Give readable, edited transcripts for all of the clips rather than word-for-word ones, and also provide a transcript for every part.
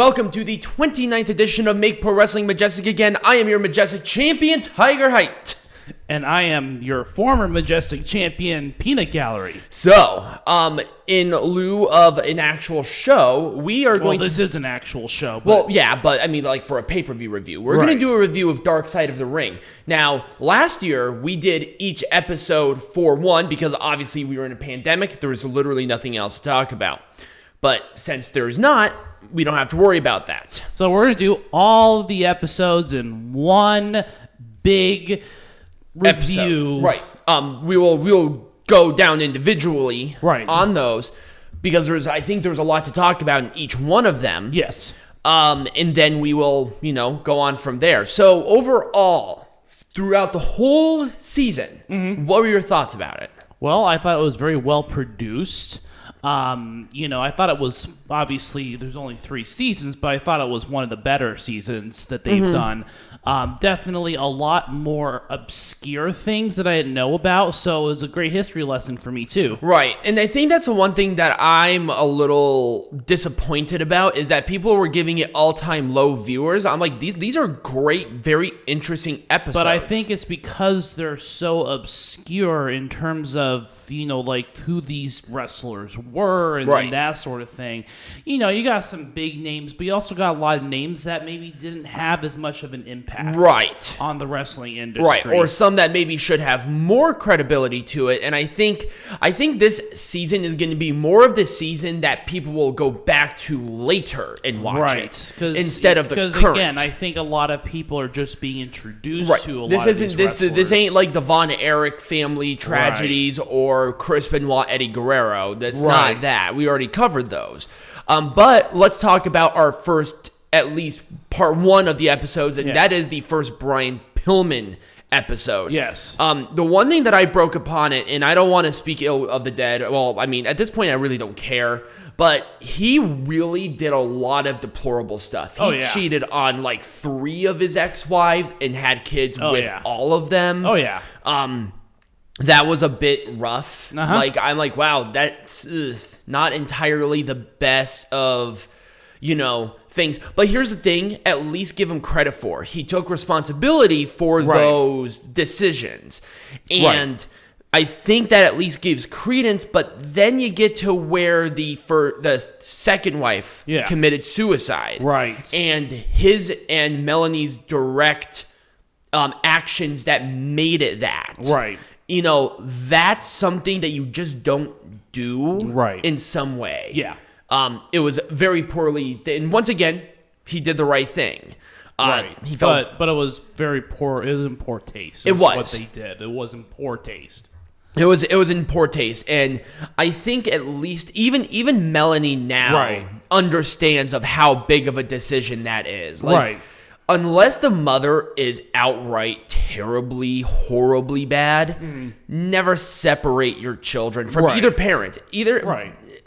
Welcome to the 29th edition of Make Pro Wrestling Majestic again. I am your Majestic Champion, Tiger Height. And I am your former Majestic Champion, Peanut Gallery. So, in lieu of an actual show, we are going to... Well, this is an actual show. Well, yeah, but I mean, like, for a pay-per-view review. We're going to do a review of Dark Side of the Ring. Now, last year, we did each episode for one, because obviously we were in a pandemic. There was literally nothing else to talk about. But since there's not, we don't have to worry about that. So we're going to do all the episodes in one big review. Episode. Right. We'll go down individually on those because I think there's a lot to talk about in each one of them. Yes. And then we will, go on from there. So overall, throughout the whole season, what were your thoughts about it? Well, I thought it was very well produced. I thought it was, obviously, there's only 3 seasons, but I thought it was one of the better seasons that they've done. Definitely a lot more obscure things that I didn't know about, so it was a great history lesson for me, too. Right, and I think that's the one thing that I'm a little disappointed about, is that people were giving it all-time low viewers. I'm like, these are great, very interesting episodes. But I think it's because they're so obscure in terms of, who these wrestlers were and that sort of thing. You got some big names, but you also got a lot of names that maybe didn't have as much of an impact on the wrestling industry. Right, or some that maybe should have more credibility to it. And I think this season is going to be more of the season that people will go back to later and watch it instead of the current. Because again, I think a lot of people are just being introduced to a lot of these wrestlers. This ain't like the Von Erich family tragedies or Chris Benoit, Eddie Guerrero. That's not that. We already covered those. But let's talk about our first, at least part 1 of the episodes, and that is the first Brian Pillman episode. Yes. The one thing that I broke upon it, and I don't want to speak ill of the dead. Well, I mean, at this point, I really don't care. But he really did a lot of deplorable stuff. He cheated on like 3 of his ex-wives and had kids with all of them. Oh, yeah. That was a bit rough. Like, I'm like, wow, that's not entirely the best of, things. But here's the thing, at least give him credit for. He took responsibility for those decisions. And I think that at least gives credence, but then you get to where the second wife committed suicide. Right. And his and Melanie's direct actions that made it that. Right. That's something that you just don't do in some way. Yeah. It was very poorly, and once again, he did the right thing. He felt, but it was very poor. It was in poor taste. It was what they did. It was in poor taste. It was in poor taste, and I think at least even Melanie now understands of how big of a decision that is. Unless the mother is outright terribly, horribly bad, never separate your children from either parent.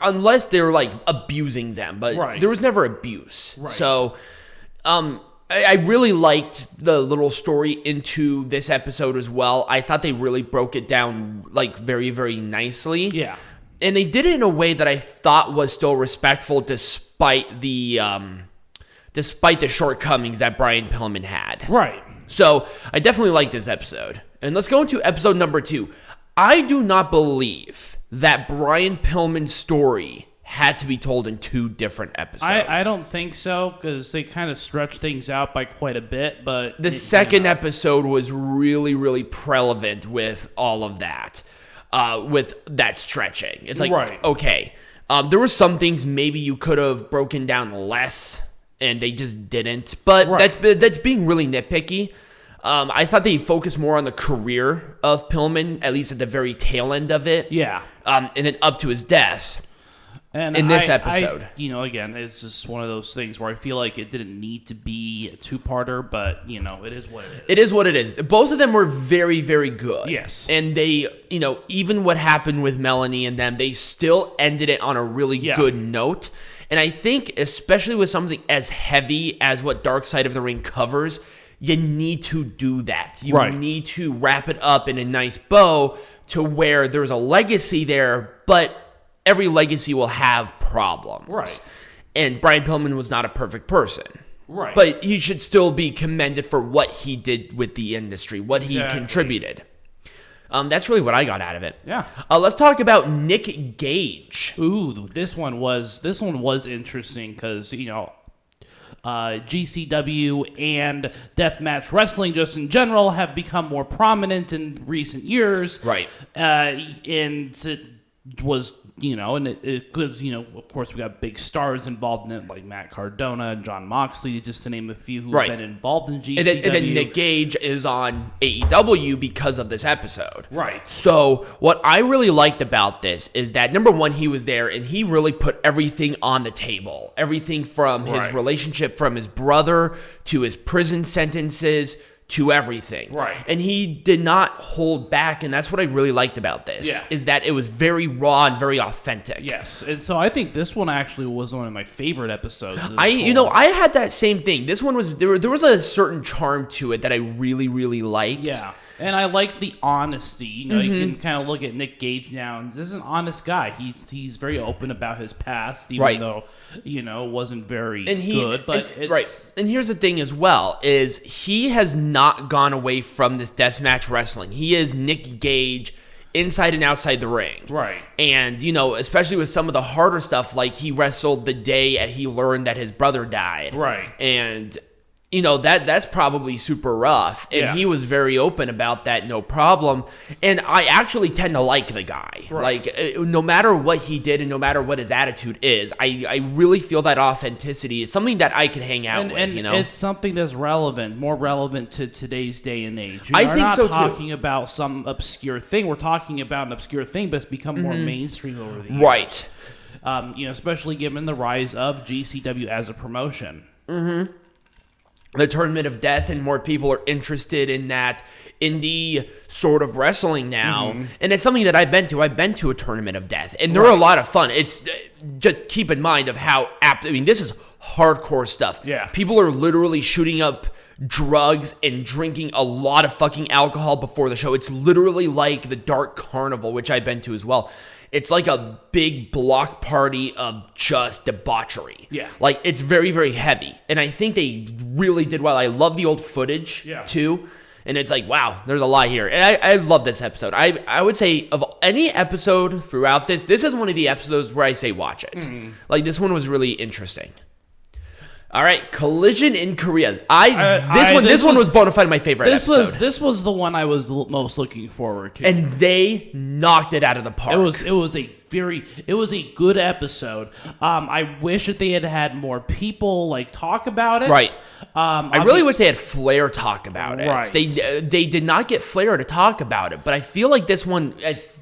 Unless they're, like, abusing them. But there was never abuse. So, I really liked the little story into this episode as well. I thought they really broke it down, like, very, very nicely. Yeah. And they did it in a way that I thought was still respectful despite the shortcomings that Brian Pillman had. Right. So, I definitely like this episode. And let's go into episode number 2. I do not believe that Brian Pillman's story had to be told in 2 different episodes. I don't think so, because they kind of stretched things out by quite a bit, but... The second episode was really, really prevalent with all of that, with that stretching. It's like, okay, there were some things maybe you could have broken down less, and they just didn't. But that's being really nitpicky. I thought they focused more on the career of Pillman, at least at the very tail end of it. Yeah. And then up to his death. And in this episode. Again, it's just one of those things where I feel like it didn't need to be a 2-parter, but, it is what it is. It is what it is. Both of them were very, very good. Yes. And they, even what happened with Melanie and them, they still ended it on a really good note. And I think, especially with something as heavy as what Dark Side of the Ring covers, you need to do that. You need to wrap it up in a nice bow to where there's a legacy there, but every legacy will have problems. Right. And Brian Pillman was not a perfect person. Right. But he should still be commended for what he did with the industry, what he contributed. That's really what I got out of it. Yeah. Let's talk about Nick Gage. Ooh, this one was interesting because, GCW and deathmatch wrestling just in general have become more prominent in recent years. Right. And it was, and because, of course we got big stars involved in it like Matt Cardona and John Moxley, just to name a few who have been involved in GCW. And then Nick Gage is on AEW because of this episode. Right. So what I really liked about this is that, number one, he was there and he really put everything on the table. Everything from his relationship from his brother to his prison sentences to everything. Right. And he did not hold back, and that's what I really liked about this. Yeah. Is that it was very raw and very authentic. Yes. And so I think this one actually was one of my favorite episodes. I had that same thing. This one was there was a certain charm to it that I really, really liked. Yeah. And I like the honesty. You can kind of look at Nick Gage now, and this is an honest guy. He's very open about his past, even though, wasn't very good. But And here's the thing as well, is he has not gone away from this deathmatch wrestling. He is Nick Gage inside and outside the ring. Right. And, especially with some of the harder stuff, like he wrestled the day he learned that his brother died. Right. And that's probably super rough. And he was very open about that, no problem. And I actually tend to like the guy. Right. Like, no matter what he did and no matter what his attitude is, I really feel that authenticity is something that I can hang out with, And it's something that's more relevant to today's day and age. I think so, too. We're not talking about some obscure thing. We're talking about an obscure thing, but it's become more mainstream over the years. Right. Especially given the rise of GCW as a promotion. Mm-hmm. The Tournament of Death, and more people are interested in that indie sort of wrestling now. And it's something that I've been to. I've been to a Tournament of Death, and they're a lot of fun. It's just keep in mind of how apt. I mean, this is hardcore stuff. Yeah. People are literally shooting up drugs and drinking a lot of fucking alcohol before the show. It's literally like the Dark Carnival, which I've been to as well. It's like a big block party of just debauchery. Yeah. Like, it's very, very heavy. And I think they really did well. I love the old footage, too. And it's like, wow, there's a lot here. And I love this episode. I would say of any episode throughout this is one of the episodes where I say watch it. Like, this one was really interesting. All right, Collision in Korea. This one was bona fide my favorite episode. This was the one I was most looking forward to, and they knocked it out of the park. It was a good episode. I wish that they had more people talk about it. Right. I really wish they had Flair talk about it. Right. They did not get Flair to talk about it, but I feel like this one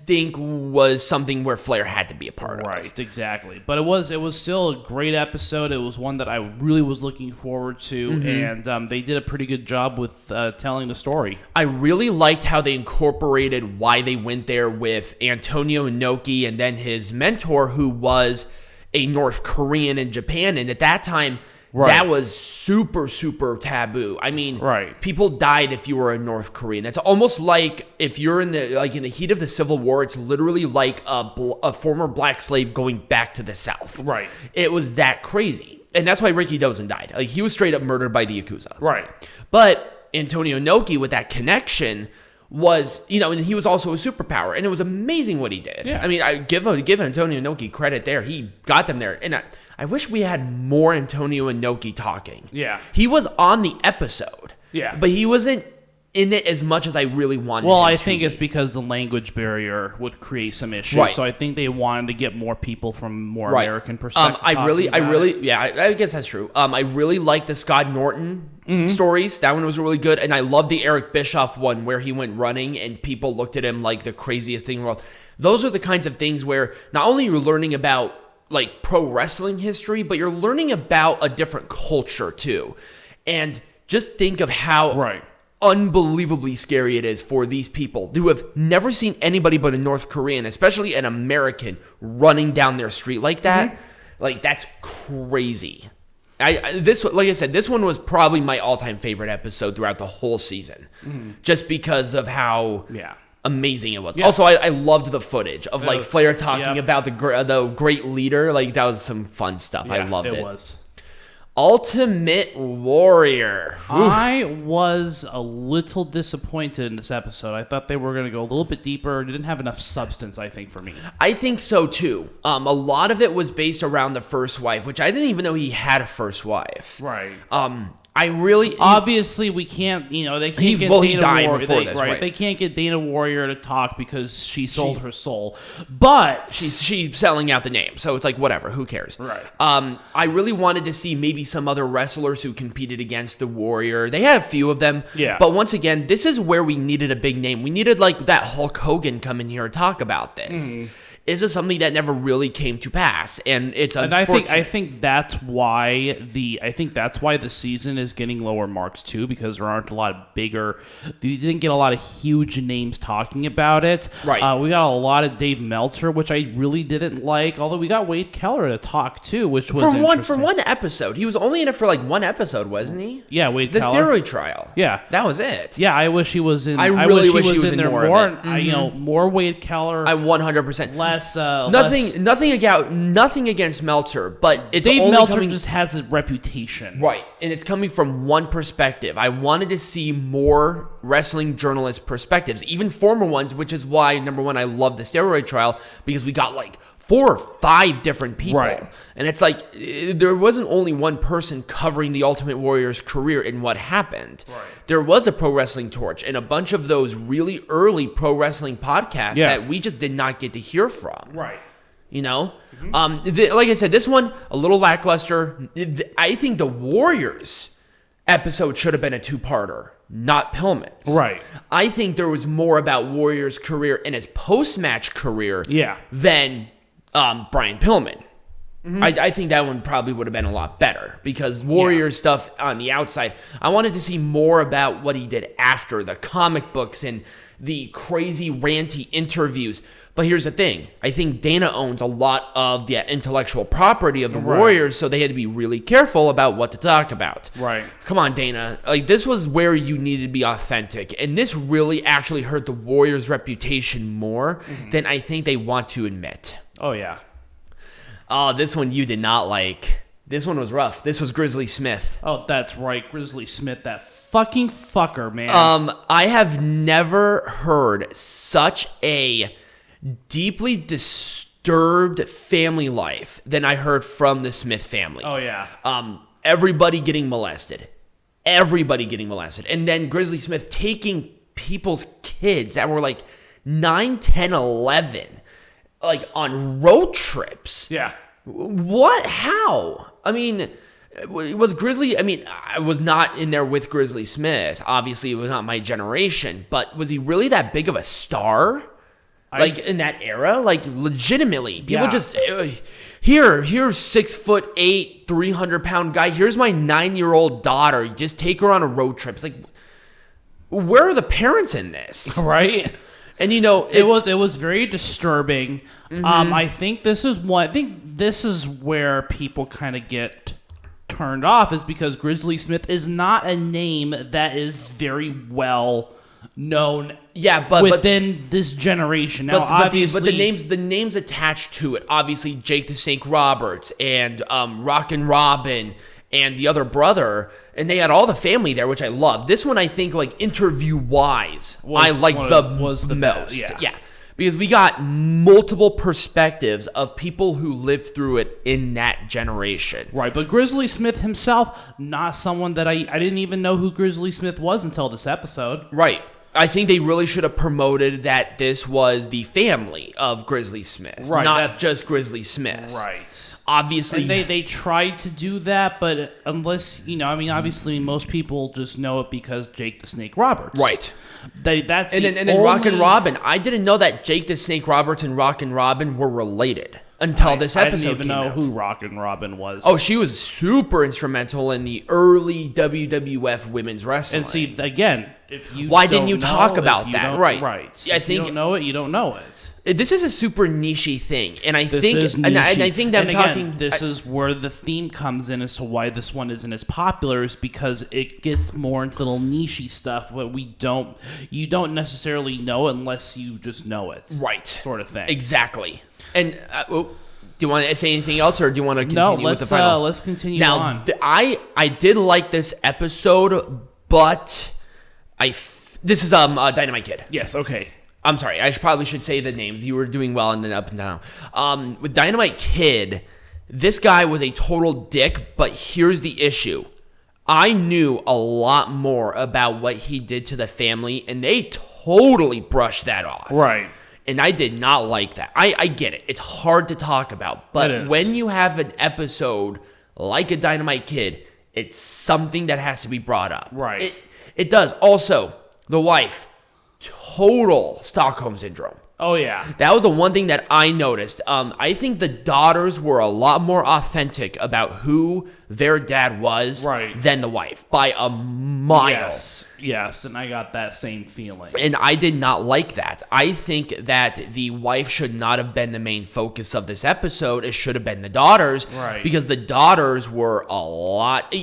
think was something where Flair had to be a part of. Right, exactly. But it was still a great episode. It was one that I really was looking forward to, and they did a pretty good job with telling the story. I really liked how they incorporated why they went there with Antonio Inoki and then his mentor, who was a North Korean in Japan, and at that time, that was super, super taboo. I mean, people died if you were a North Korean. That's almost like if you're in the heat of the Civil War. It's literally like a former black slave going back to the South. Right. It was that crazy, and that's why Ricky Dozen died. Like, he was straight up murdered by the Yakuza. Right. But Antonio Inoki, with that connection, was, and he was also a superpower, and it was amazing what he did. Yeah. I mean, I give Antonio Inoki credit there. He got them there, and I wish we had more Antonio Inoki talking. Yeah. He was on the episode. Yeah. But he wasn't in it as much as I really wanted him I think it's because the language barrier would create some issues. Right. So I think they wanted to get more people from more American perspective. I guess that's true. I really like the Scott Norton stories. That one was really good. And I love the Eric Bischoff one where he went running and people looked at him like the craziest thing in the world. Those are the kinds of things where not only you're learning about pro wrestling history, but you're learning about a different culture too. And just think of how unbelievably scary it is for these people who have never seen anybody but a North Korean, especially an American, running down their street like that. Like, that's crazy. Like I said, this one was probably my all-time favorite episode throughout the whole season. Just because of how amazing it was. Yeah. Also, I loved the footage of like Flair talking about the great leader. Like that was some fun stuff. I loved it. It was. Ultimate Warrior. I was a little disappointed in this episode. I thought they were going to go a little bit deeper. It didn't have enough substance, I think, for me. I think so, too. A lot of it was based around the first wife, which I didn't even know he had a first wife. Right. Obviously, we can't, they can't get Dana he died Warrior, before this, right? They can't get Dana Warrior to talk because she sold her soul. But she's selling out the name, so it's like whatever, who cares? Right. I really wanted to see maybe some other wrestlers who competed against the Warrior. They had a few of them. Yeah. But once again, this is where we needed a big name. We needed like that Hulk Hogan come in here and talk about this. This is something that never really came to pass, and it's unfortunate. And I think that's why the season is getting lower marks too, because there aren't a lot of bigger. You didn't get a lot of huge names talking about it. Right. We got a lot of Dave Meltzer, which I really didn't like. Although we got Wade Keller to talk too, which was interesting. For one episode. He was only in it for like one episode, wasn't he? Yeah, Wade Keller. The steroid trial. Yeah, that was it. Yeah, I wish he was in. I really wish he was in there more. More Wade Keller. I 100%. Less. Nothing against Meltzer, but it's Dave only Meltzer just has a reputation, right? And it's coming from one perspective. I wanted to see more wrestling journalist perspectives, even former ones, which is why number one, I love the steroid trial because we got like 4 or 5 different people, right? And it's like there wasn't only one person covering the Ultimate Warrior's career and what happened. Right. There was a Pro Wrestling Torch and a bunch of those really early pro wrestling podcasts that we just did not get to hear from. Right. Like I said, this one a little lackluster. I think the Warriors episode should have been a 2-parter, not Pillman's. Right. I think there was more about Warrior's career and his post-match career than Brian Pillman. I think that one probably would have been a lot better because Warrior stuff on the outside, I wanted to see more about what he did after the comic books and the crazy ranty interviews. But here's the thing. I think Dana owns a lot of the intellectual property of the Warriors, so they had to be really careful about what to talk about. Right. Come on, Dana. Like, this was where you needed to be authentic, and this really actually hurt the Warriors' reputation more than I think they want to admit. Oh, yeah. Oh, this one you did not like. This one was rough. This was Grizzly Smith. Oh, that's right. Grizzly Smith, that fucking fucker, man. I have never heard such a deeply disturbed family life than I heard from the Smith family. Oh, yeah. Everybody getting molested. And then Grizzly Smith taking people's kids that were like 9, 10, 11, like on road trips. Yeah. What? How? I mean, was Grizzly... I mean, I was not in there with Grizzly Smith. Obviously, it was not my generation. But was he really that big of a star? Like, in that era? Like, legitimately. People just... Here's 6'8", 300-pound guy. Here's my 9-year-old daughter. Just take her on a road trip. It's like, where are the parents in this? Right? And it was very disturbing. I think this is where people kind of get turned off, is because Grizzly Smith is not a name that is very well known. Yeah, but within this generation now, obviously, the names attached to it. Obviously, Jake the Snake Roberts and Rockin' Robin and the other brother, and they had all the family there, which I love. This one, I think, like interview-wise, I like the most. Yeah, because we got multiple perspectives of people who lived through it in that generation. Right, but Grizzly Smith himself, not someone that I didn't even know who Grizzly Smith was until this episode. Right. I think they really should have promoted that this was the family of Grizzly Smith, not just Grizzly Smith. Right. Obviously, and they tried to do that, but unless obviously most people just know it because Jake the Snake Roberts. Right. And then Rockin' Robin. I didn't know that Jake the Snake Roberts and Rockin' Robin were related until this episode. I didn't even know who Rockin' Robin was. Oh, she was super instrumental in the early WWF women's wrestling. And see, again, Why didn't you talk about that? Right. Right. I if think you don't know it, you don't know it. This is a super niche thing, and I This think, is and I niche-y. think that And I'm again, talking. This is where the theme comes in as to why this one isn't as popular, is because it gets more into little niche stuff, but you don't necessarily know unless you just know it, Right. Sort of thing. Exactly. And do you want to say anything else, or do you want to continue with the final? No, let's continue now, on. I did like this episode, but this is Dynamite Kid. Yes. Okay. I'm sorry. I probably should say the names. You were doing well and then up and down. With Dynamite Kid, this guy was a total dick, but here's the issue. I knew a lot more about what he did to the family, and they totally brushed that off. Right. And I did not like that. I get it. It's hard to talk about. But when you have an episode like a Dynamite Kid, it's something that has to be brought up. Right. It does. Also, the wife, total Stockholm Syndrome. Oh, yeah. That was the one thing that I noticed. I think the daughters were a lot more authentic about who their dad was than the wife by a mile. Yes, and I got that same feeling. And I did not like that. I think that the wife should not have been the main focus of this episode. It should have been the daughters. Right. Because the daughters were a lot...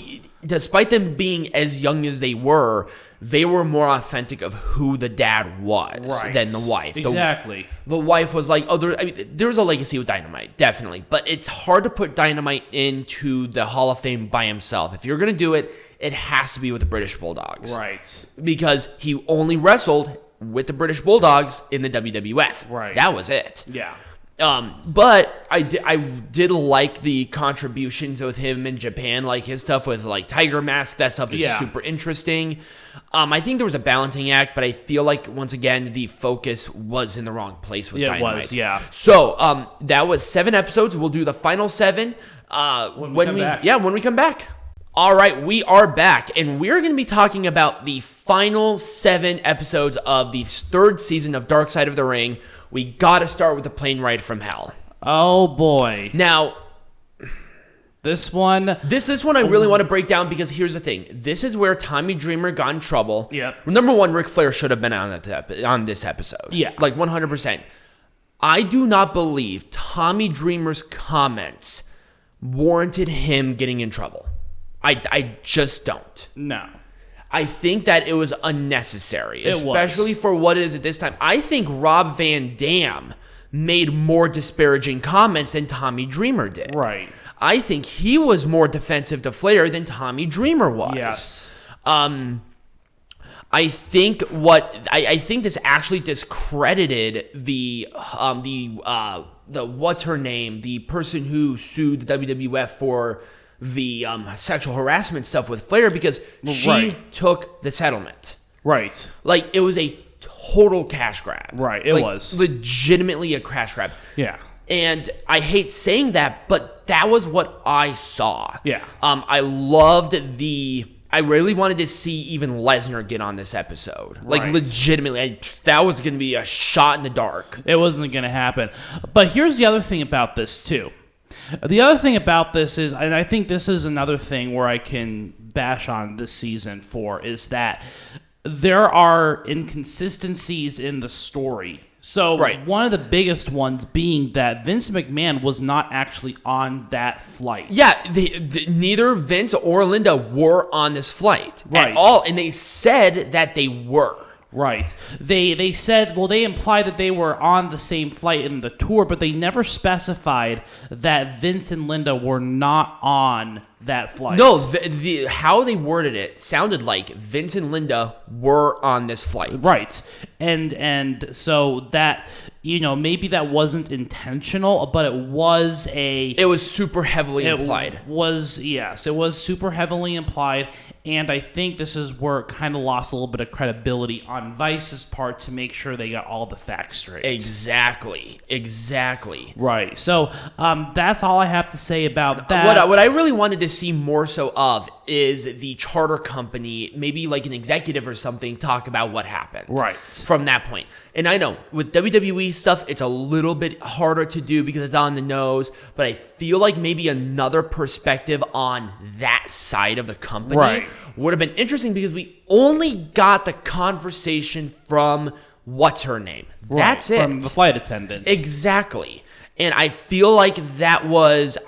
Despite them being as young as they were more authentic of who the dad was than the wife. Exactly. The wife was like, there's a legacy with Dynamite, definitely. But it's hard to put Dynamite into the Hall of Fame by himself. If you're going to do it, it has to be with the British Bulldogs. Right. Because he only wrestled with the British Bulldogs in the WWF. Right. That was it. Yeah. But I did like the contributions with him in Japan, like his stuff with like Tiger Mask. That stuff is super interesting. I think there was a balancing act, but I feel like once again the focus was in the wrong place with Dynamite. It was, yeah. So that was 7 episodes. We'll do the final 7 when we come back. All right, we are back, and we're going to be talking about the final 7 episodes of the 3rd season of Dark Side of the Ring. We got to start with the Plane Ride from Hell. Oh, boy. Now, this one I really want to break down because here's the thing. This is where Tommy Dreamer got in trouble. Yep. Number one, Ric Flair should have been on this episode. Yeah. Like 100%. I do not believe Tommy Dreamer's comments warranted him getting in trouble. I just don't. No. I think that it was unnecessary, especially for what it is at this time. I think Rob Van Dam made more disparaging comments than Tommy Dreamer did. Right. I think he was more defensive to Flair than Tommy Dreamer was. Yes. I think this actually discredited the what's her name, the person who sued the WWF for the sexual harassment stuff with Flair because she took the settlement. Right. Like, it was a total cash grab. Right, it was. Legitimately a cash grab. Yeah. And I hate saying that, but that was what I saw. Yeah. I loved I really wanted to see even Lesnar get on this episode. Like, legitimately. That was going to be a shot in the dark. It wasn't going to happen. But here's the other thing about this, too. The other thing about this is, and I think this is another thing where I can bash on this season for, is that there are inconsistencies in the story. So one of the biggest ones being that Vince McMahon was not actually on that flight. Yeah, neither Vince or Linda were on this flight at all, and they said that they were. Right. They said, well, they implied that they were on the same flight in the tour, but they never specified that Vince and Linda were not on that flight. No, how they worded it sounded like Vince and Linda were on this flight. Right. And so that, maybe that wasn't intentional, but it was super heavily implied. It was super heavily implied. And I think this is where it kind of lost a little bit of credibility on Vice's part to make sure they got all the facts straight. Exactly. Right. So that's all I have to say about that. What I really wanted to see more so of is the charter company, maybe like an executive or something, talk about what happened. Right. From that point. And I know, with WWE stuff, it's a little bit harder to do because it's on the nose, but I feel like maybe another perspective on that side of the company would have been interesting because we only got the conversation from what's her name. That's it. From the flight attendant. Exactly. And I feel like that was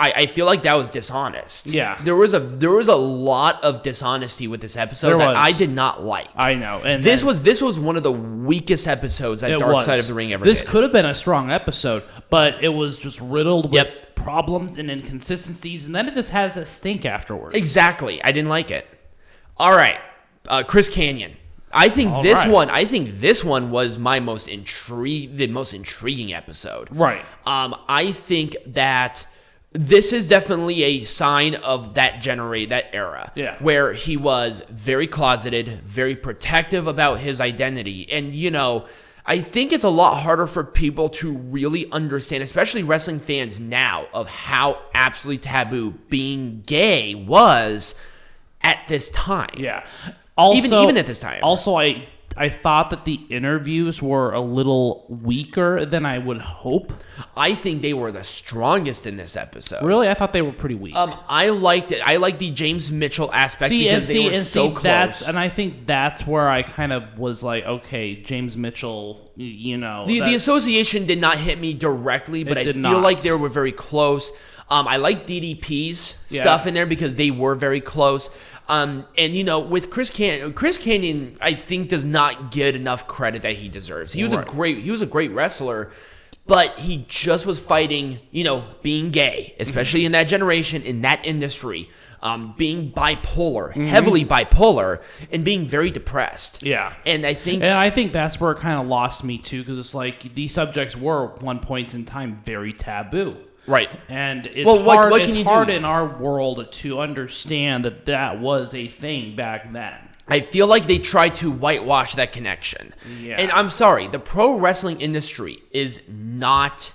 dishonest. Yeah. There was a lot of dishonesty with this episode that I did not like. I know. And this was one of the weakest episodes that Dark Side of the Ring ever did. This could have been a strong episode, but it was just riddled with problems and inconsistencies, and then it just has a stink afterwards. Exactly. I didn't like it. All right. Chris Kanyon. I think this one was the most intriguing episode. Right. I think that this is definitely a sign of that era. Yeah. Where he was very closeted, very protective about his identity. And, I think it's a lot harder for people to really understand, especially wrestling fans now, of how absolutely taboo being gay was at this time. Yeah. Also, even at this time. Also, I thought that the interviews were a little weaker than I would hope. I think they were the strongest in this episode. Really? I thought they were pretty weak. I liked it. I liked the James Mitchell aspect because they were so close. And I think that's where I kind of was like, okay, James Mitchell, The association did not hit me directly, but I feel like they were very close. I like DDP's stuff in there because they were very close. And with Chris Kanyon, I think does not get enough credit that he deserves. He was a great wrestler, but he just was fighting, being gay, especially in that generation, in that industry, being bipolar, heavily bipolar, and being very depressed. Yeah. And I think that's where it kind of lost me too, because it's like these subjects were at one point in time very taboo. Right. And it's hard in our world to understand that was a thing back then. I feel like they tried to whitewash that connection. Yeah. And I'm sorry, the pro wrestling industry is not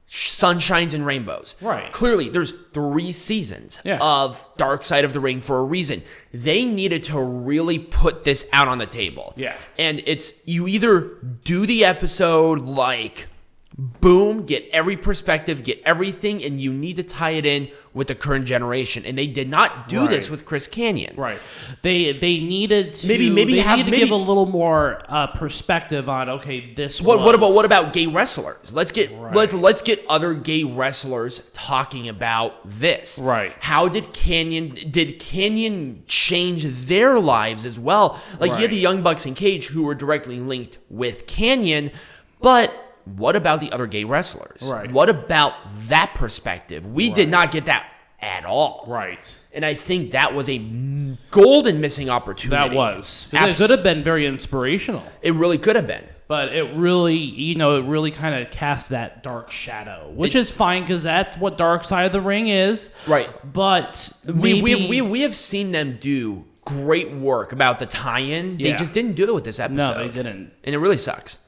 sunshines and rainbows. Right. Clearly, there's 3 seasons of Dark Side of the Ring for a reason. They needed to really put this out on the table. Yeah. And you either do the episode like boom, get every perspective, get everything, and you need to tie it in with the current generation. And they did not do this with Chris Kanyon. Right. They needed to give a little more perspective on what about gay wrestlers? Let's get other gay wrestlers talking about this. Right. How did Kanyon change their lives as well? Like you had the Young Bucks and Gage who were directly linked with Kanyon, but what about the other gay wrestlers? Right. What about that perspective? We did not get that at all. Right. And I think that was a golden missing opportunity. That was. It could have been very inspirational. It really could have been. But it really kind of cast that dark shadow, which is fine because that's what Dark Side of the Ring is. Right. But we have seen them do great work about the tie-in. They just didn't do it with this episode. No, they didn't. And it really sucks.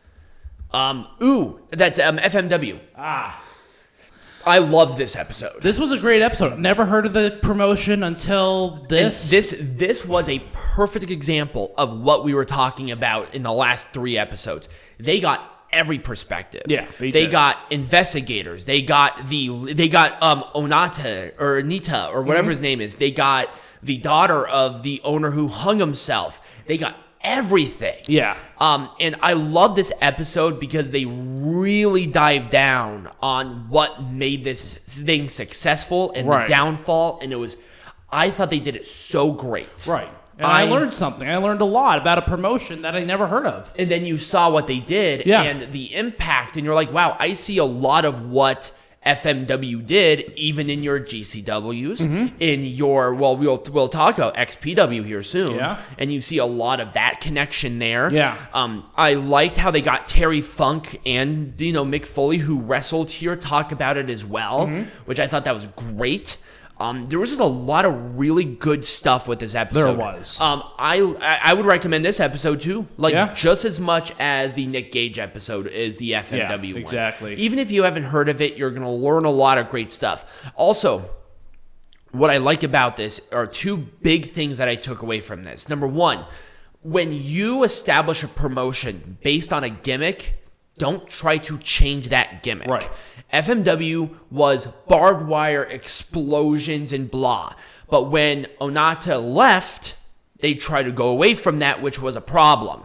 That's FMW. I love this episode. This was a great episode. Never heard of the promotion until this. And this was a perfect example of what we were talking about in the last 3 episodes. They got every perspective. Yeah, they got investigators. They got Onita or Onita or whatever his name is. They got the daughter of the owner who hung himself. They got everything. Yeah. And I love this episode because they really dive down on what made this thing successful and the downfall. And I thought they did it so great. Right. And I learned something. I learned a lot about a promotion that I never heard of. And then you saw what they did and the impact. And you're like, wow, I see a lot of what FMW did, even in your GCWs, in your, we'll talk about XPW here soon, and you see a lot of that connection there. Yeah. I liked how they got Terry Funk and Mick Foley, who wrestled here, talk about it as well, which I thought that was great. There was just a lot of really good stuff with this episode. There was. I would recommend this episode too, just as much as the Nick Gage episode is the FMW one. Exactly. Even if you haven't heard of it, you're going to learn a lot of great stuff. Also, what I like about this are 2 big things that I took away from this. Number 1, when you establish a promotion based on a gimmick, don't try to change that gimmick. Right. FMW was barbed wire explosions and blah. But when Onita left, they tried to go away from that, which was a problem.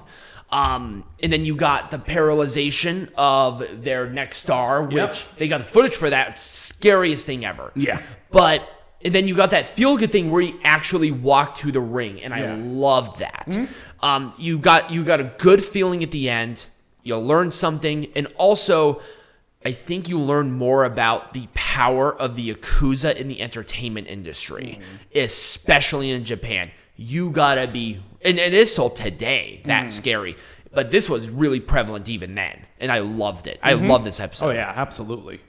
And then you got the paralyzation of their next star, which they got the footage for that. Scariest thing ever. Yeah. But and then you got that feel-good thing where he actually walked to the ring, and I loved that. Mm-hmm. You got a good feeling at the end. You learned something, and also I think you learn more about the power of the Yakuza in the entertainment industry, especially in Japan. You gotta be, and it is still today, that scary. But this was really prevalent even then, and I loved it. I love this episode. Oh, yeah, absolutely.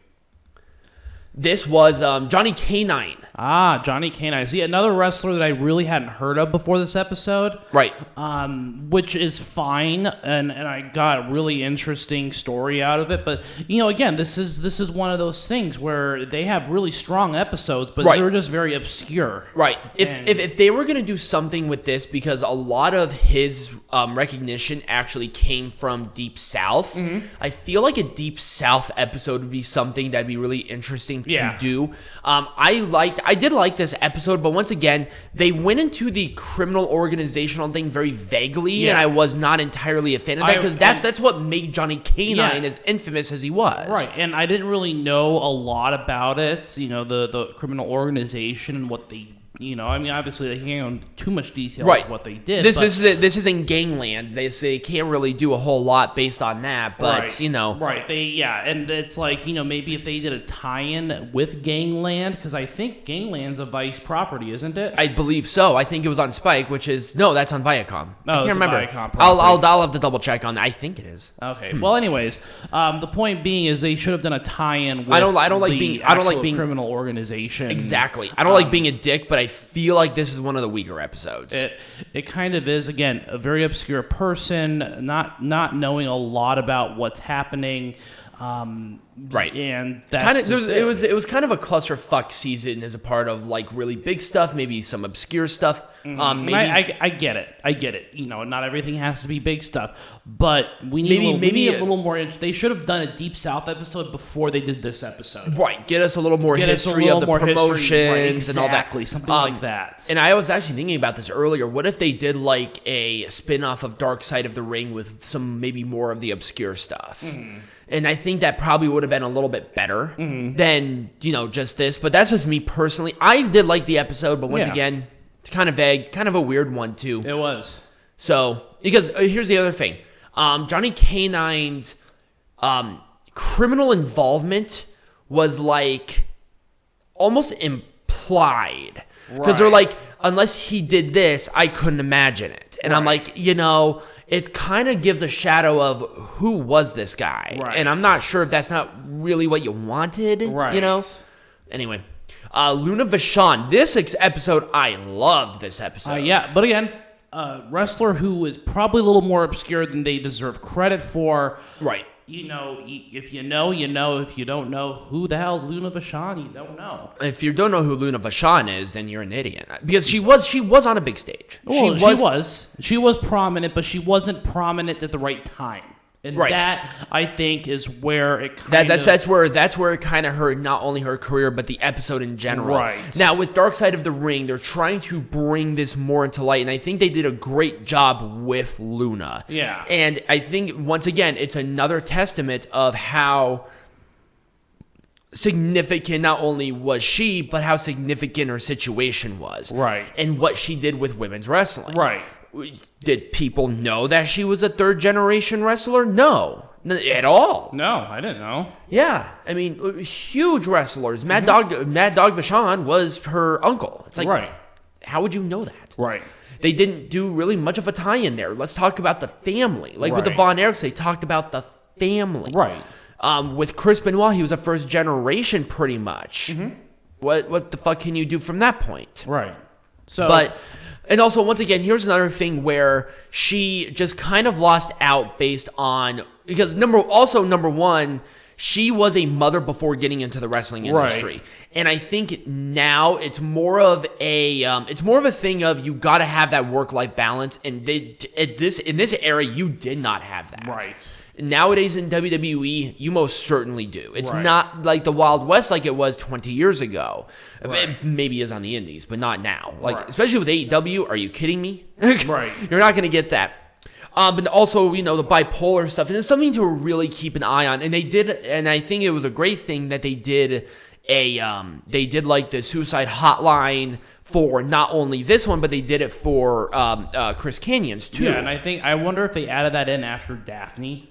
This was Johnny Kanyon. Ah, Johnny Kane. See, another wrestler that I really hadn't heard of before this episode. Right. Which is fine, and I got a really interesting story out of it. But, again, this is one of those things where they have really strong episodes, but they're just very obscure. Right. If they were going to do something with this, because a lot of his recognition actually came from Deep South, I feel like a Deep South episode would be something that'd be really interesting to do. I did like this episode, but once again, they went into the criminal organizational thing very vaguely, and I was not entirely a fan of that, because that's what made Johnny Kanyon as infamous as he was. Right, and I didn't really know a lot about it, the criminal organization and what they obviously they can't go into too much detail of what they did. This is in Gangland. They can't really do a whole lot based on that, but Right. And it's like, maybe if they did a tie-in with Gangland, because I think Gangland's a Vice property, isn't it? I believe so. I think it was on Spike, that's on Viacom. Oh, I can't remember. I'll have to double check on that. I think it is. Okay. Well, anyways, the point being is they should have done a tie-in with I don't like being criminal organization. Exactly. I don't like being a dick, but I feel like this is one of the weaker episodes. It kind of is, again, a very obscure person, not knowing a lot about what's happening. Right, and that's it was kind of a clusterfuck season as a part of like really big stuff, maybe some obscure stuff. Maybe I get it. Not everything has to be big stuff, but we need maybe a little more. They should have done a Deep South episode before they did this episode. Right, get us a little more history of the promotions and all that, something like that. And I was actually thinking about this earlier. What if they did like a spin-off of Dark Side of the Ring with some maybe more of the obscure stuff? And I think that probably would have been a little bit better than, just this. But that's just me personally. I did like the episode, but once again, it's kind of vague, kind of a weird one too. It was. So, because here's the other thing. Johnny Kanion's criminal involvement was like almost implied. Because they're like, unless he did this, I couldn't imagine it. And I'm like, it kind of gives a shadow of who was this guy. Right. And I'm not sure if that's not really what you wanted, Anyway, Luna Vachon. This episode, I loved this episode. But again, wrestler who is probably a little more obscure than they deserve credit for. Right. If you know, you know. If you don't know, who the hell's Luna Vachon? You don't know. If you don't know who Luna Vachon is, then you're an idiot. Because she was on a big stage. Well, she was prominent, but she wasn't prominent at the right time. And that, I think, is where it that's where it kind of hurt not only her career, but the episode in general. Right. Now, with Dark Side of the Ring, they're trying to bring this more into light, and I think they did a great job with Luna. Yeah. And I think, once again, it's another testament of how significant not only was she, but how significant her situation was. Right. And what she did with women's wrestling. Right. Did people know that she was a third-generation wrestler? No. At all. No, I didn't know. Yeah. I mean, huge wrestlers. Mad Dog Vachon was her uncle. It's like, how would you know that? Right. They didn't do really much of a tie-in there. Let's talk about the family. Like with the Von Erichs, they talked about the family. Right. With Chris Benoit, he was a first-generation pretty much. What the fuck can you do from that point? Right. And also, once again, here's another thing where she just kind of lost out based on... Because, number one, she was a mother before getting into the wrestling industry. Right. And I think now it's more of a thing of you got to have that work-life balance. And in this era, you did not have that. Right. Nowadays in WWE, you most certainly do. It's not like the Wild West like it was 20 years ago. Right. It maybe is on the indies, but not now. Especially with AEW, are you kidding me? Right. You're not going to get that. But also, the bipolar stuff, and it's something to really keep an eye on. And they did, and I think it was a great thing that they did the suicide hotline for not only this one, but they did it for Chris Kanyon's too. Yeah, and I wonder if they added that in after Daphne.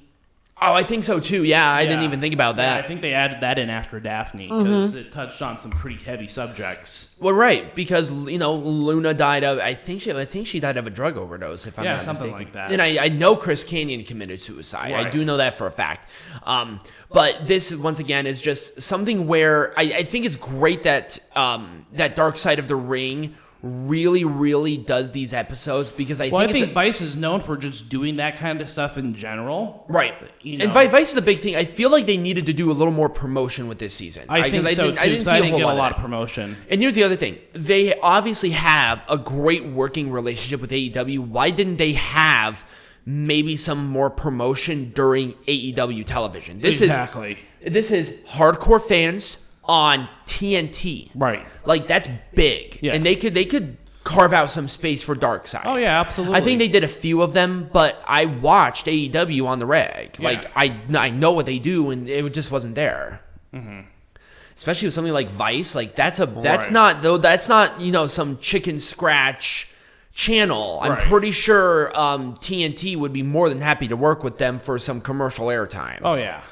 Oh, I think so too. Yeah, I didn't even think about that. Yeah, I think they added that in after Daphne because it touched on some pretty heavy subjects. Well, right, because Luna died of I think she died of a drug overdose. If I'm not something mistaken. like that. And I know Chris Kanyon committed suicide. Right. I do know that for a fact. But this once again is just something where I think it's great that that Dark Side of the Ring really, really does these episodes because I think Vice is known for just doing that kind of stuff in general. Right. And Vice is a big thing. I feel like they needed to do a little more promotion with this season. I think so, too, because I didn't get a lot of promotion. And here's the other thing. They obviously have a great working relationship with AEW. Why didn't they have maybe some more promotion during AEW television? This is hardcore fans on TNT. Right. Like, that's big. Yeah. And they could carve out some space for Darkseid. Oh, yeah, absolutely. I think they did a few of them, but I watched AEW on the reg. Yeah. Like, I know what they do, and it just wasn't there. Mm-hmm. Especially with something like Vice. Like, that's not some chicken scratch channel. I'm pretty sure TNT would be more than happy to work with them for some commercial airtime. Oh, yeah.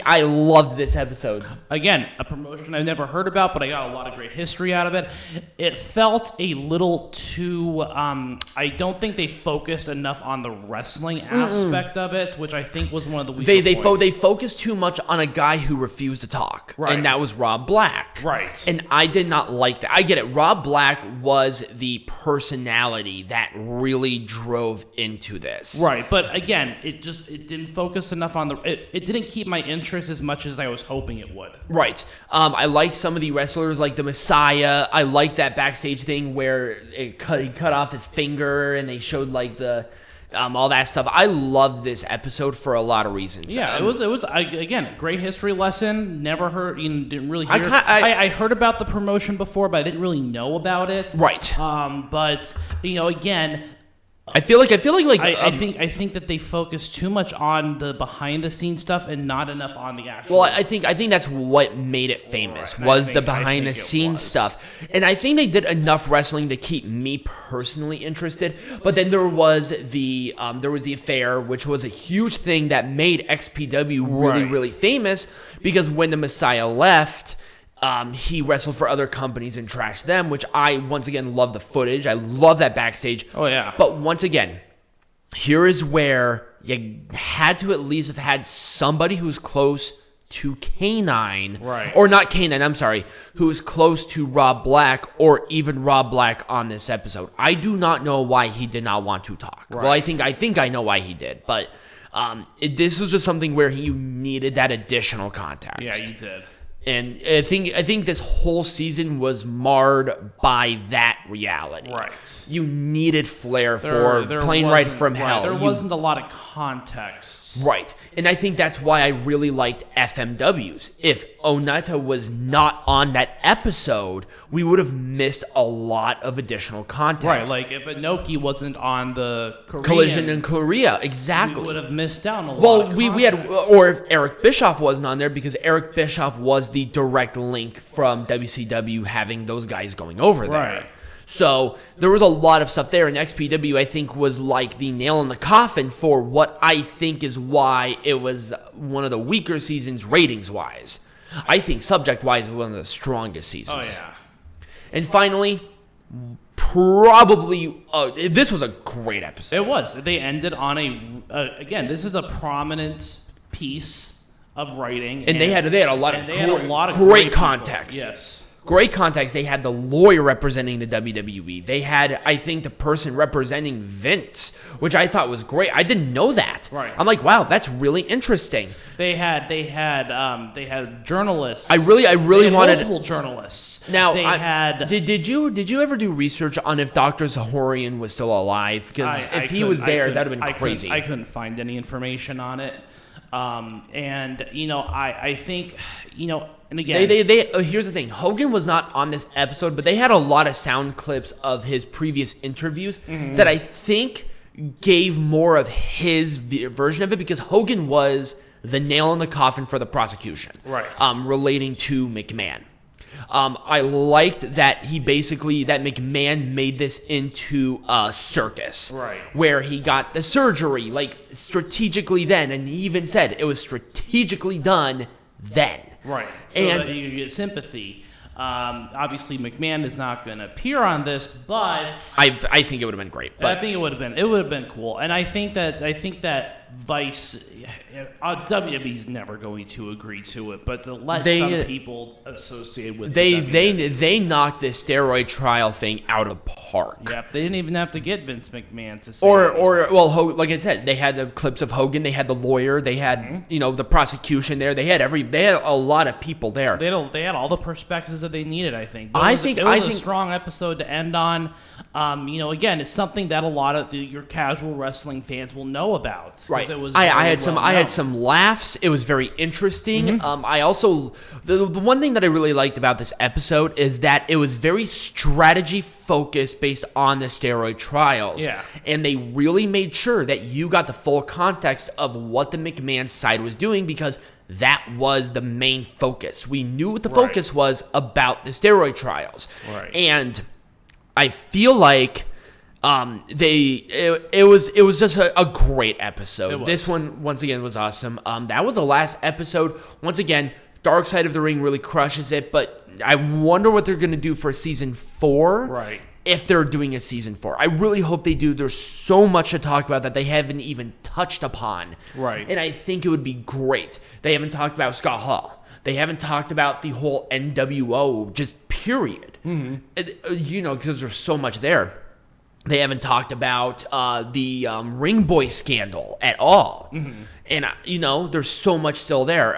I loved this episode. Again, a promotion I've never heard about, but I got a lot of great history out of it. It felt a little too... I don't think they focused enough on the wrestling aspect of it, which I think was one of the weaker points. They focused too much on a guy who refused to talk, and that was Rob Black. Right. And I did not like that. I get it. Rob Black was the personality that really drove into this. Right, but again, it didn't focus enough on it didn't keep my interest as much as I was hoping it would. Right. I liked some of the wrestlers, like the Messiah. I liked that backstage thing where he cut off his finger and they showed like the all that stuff. I loved this episode for a lot of reasons. Yeah, it was again a great history lesson. Never heard, didn't really hear. I heard about the promotion before, but I didn't really know about it. Right. But again. I feel like I think that they focus too much on the behind the scenes stuff and not enough on the actual. Well, I think that's what made it famous was the behind the scenes stuff, and I think they did enough wrestling to keep me personally interested. But then there was the affair, which was a huge thing that made XPW really really famous because when the Messiah left. He wrestled for other companies and trashed them, which I, once again, love the footage. I love that backstage. Oh, yeah. But once again, here is where you had to at least have had somebody who's close to Canine. Right. Or not Canine, I'm sorry. Who is close to Rob Black or even Rob Black on this episode. I do not know why he did not want to talk. Right. Well, I think I know why he did. But this was just something where he needed that additional context. Yeah, you did. And I think this whole season was marred by that reality. Right. You needed Flair for Plane Ride from Hell. There wasn't a lot of context. Right. And I think that's why I really liked FMWs. If Onita was not on that episode, we would have missed a lot of additional context. Right, like if Inoki wasn't on the Collision in Korea, exactly. We would have missed out on a lot of context. we had, or if Eric Bischoff wasn't on there, because Eric Bischoff was the direct link from WCW having those guys going over there. Right. So there was a lot of stuff there, and XPW, I think, was like the nail in the coffin for what I think is why it was one of the weaker seasons ratings-wise. I think subject-wise, one of the strongest seasons. Oh, yeah. And finally, probably, this was a great episode. It was. They ended on again, this is a prominent piece of writing. And they had a lot of great context. Yes. Great context. They had the lawyer representing the WWE. They had, I think, the person representing Vince, which I thought was great. I didn't know that. Right. I'm like, wow, that's really interesting. They had journalists. I really wanted multiple journalists. Now, they did you ever do research on if Dr. Zahorian was still alive? Because if he was there, that would have been crazy. I couldn't find any information on it. And I think, and again, they here's the thing. Hogan was not on this episode, but they had a lot of sound clips of his previous interviews that I think gave more of his version of it, because Hogan was the nail in the coffin for the prosecution, right? Relating to McMahon. I liked that that McMahon made this into a circus, right? Where he got the surgery, like, strategically then, and he even said it was strategically done then, right? So that you get sympathy. Obviously, McMahon is not going to appear on this, but I think it would have been great. But I think it would have been cool, and I think that Vice, WWE's never going to agree to it, but to let some people associated with they knocked this steroid trial thing out of the park. Yep, they didn't even have to get Vince McMahon to say like I said, they had the clips of Hogan, they had the lawyer, they had the prosecution there, they had a lot of people there. They had all the perspectives that they needed. I think. It was a strong episode to end on. Again, it's something that a lot of your casual wrestling fans will know about. Right. I had some laughs. It was very interesting. I also the one thing that I really liked about this episode is that it was very strategy focused based on the steroid trials. Yeah. And they really made sure that you got the full context of what the McMahon side was doing, because that was the main focus. We knew what the focus was about the steroid trials. Right. And I feel like it was just a great episode. This one, once again, was awesome. That was the last episode. Once again, Dark Side of the Ring really crushes it, but I wonder what they're going to do for season 4. Right. If they're doing a season 4. I really hope they do. There's so much to talk about that they haven't even touched upon. Right. And I think it would be great. They haven't talked about Scott Hall. They haven't talked about the whole NWO, just period. Because there's so much there. They haven't talked about the Ring Boy scandal at all. And, there's so much still there.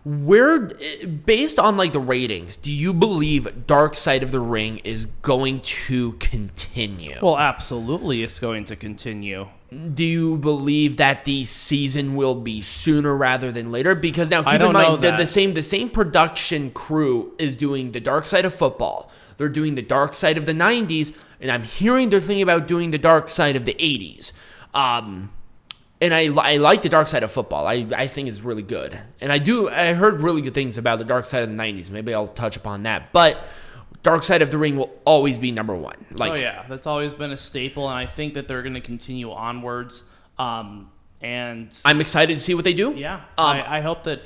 Based on, like, the ratings, do you believe Dark Side of the Ring is going to continue? Well, absolutely it's going to continue. Do you believe that the season will be sooner rather than later? Because now, keep in mind, the same production crew is doing the Dark Side of Football. They're doing the Dark Side of the 90s, and I'm hearing they're thinking about doing the Dark Side of the 80s. And I like the Dark Side of Football. I think it's really good. And I heard really good things about the Dark Side of the 90s. Maybe I'll touch upon that. But Dark Side of the Ring will always be number one. That's always been a staple, and I think that they're going to continue onwards. And I'm excited to see what they do. Yeah, I hope that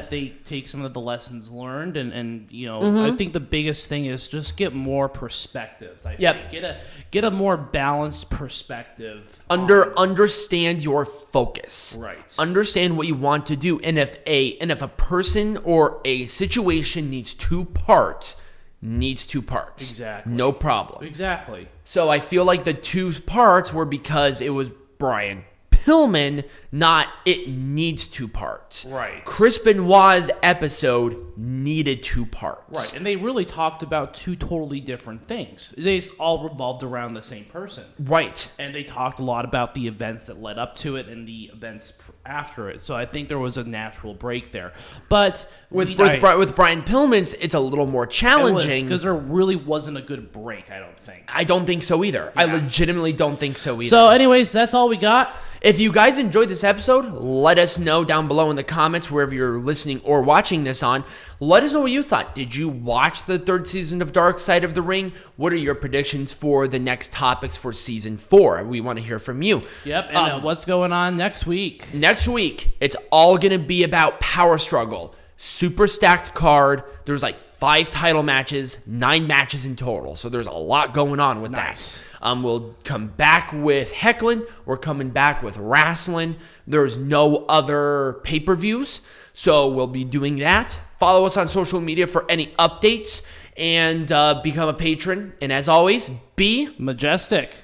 they take some of the lessons learned, and I think the biggest thing is just get more perspectives. Get a more balanced perspective. Understand your focus. Right. Understand what you want to do, and if a person or a situation needs two parts. Exactly. No problem. Exactly. So I feel like the two parts were because it was Brian Pillman, not it needs two parts. Right. Chris Benoit's episode needed two parts. Right, and they really talked about two totally different things. They all revolved around the same person. Right. And they talked a lot about the events that led up to it and the events after it. So I think there was a natural break there. But with Brian Pillman's, it's a little more challenging. Because there really wasn't a good break, I don't think. I don't think so either. Yeah. I legitimately don't think so either. So anyways, that's all we got. If you guys enjoyed this episode, let us know down below in the comments, wherever you're listening or watching this on. Let us know what you thought. Did you watch the 3rd season of Dark Side of the Ring? What are your predictions for the next topics for season 4? We want to hear from you. Yep, and what's going on next week? Next week, it's all going to be about Power Struggle. Super stacked card. There's like 5 title matches, 9 matches in total. So there's a lot going on with that. We'll come back with heckling. We're coming back with wrestling. There's no other pay-per-views. So we'll be doing that. Follow us on social media for any updates and become a patron. And as always, be majestic.